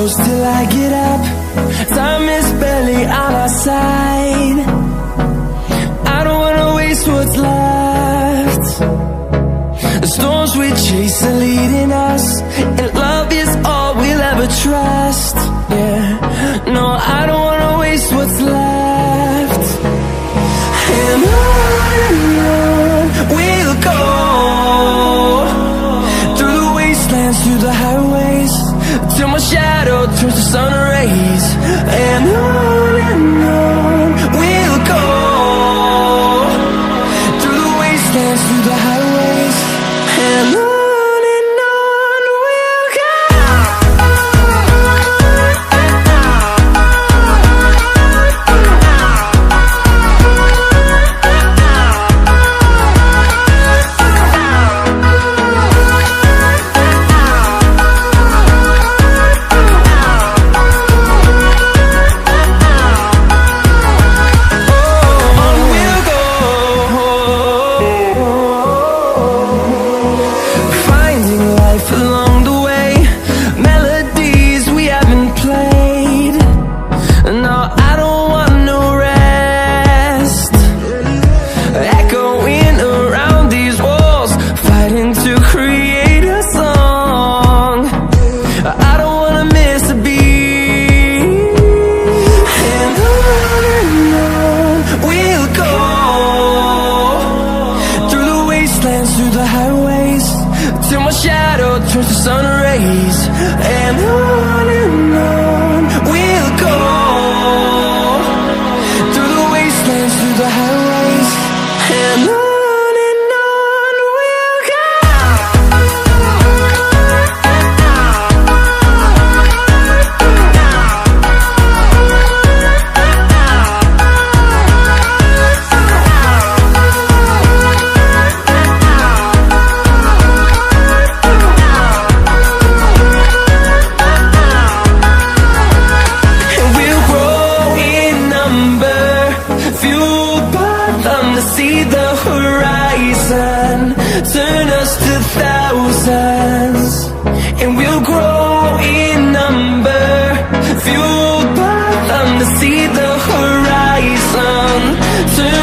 close till I get up. Time is barely on our side. I don't wanna waste what's left. The storms we chase are leading us, and love is all we'll ever trust. Yeah, no, I don't wanna waste what's left. And on we'll go, through the wastelands, through the highways, till my shadow turns to sun rays. And on we'll go, through the wastelands, through the highways, and on we'll go. Through the highways, till my shadow turns to sun rays. And on we'll go, through the wastelands, through the highways, and on we'll go. See the horizon, turn us to thousands, and we'll grow in number, fueled by them to see the horizon, turn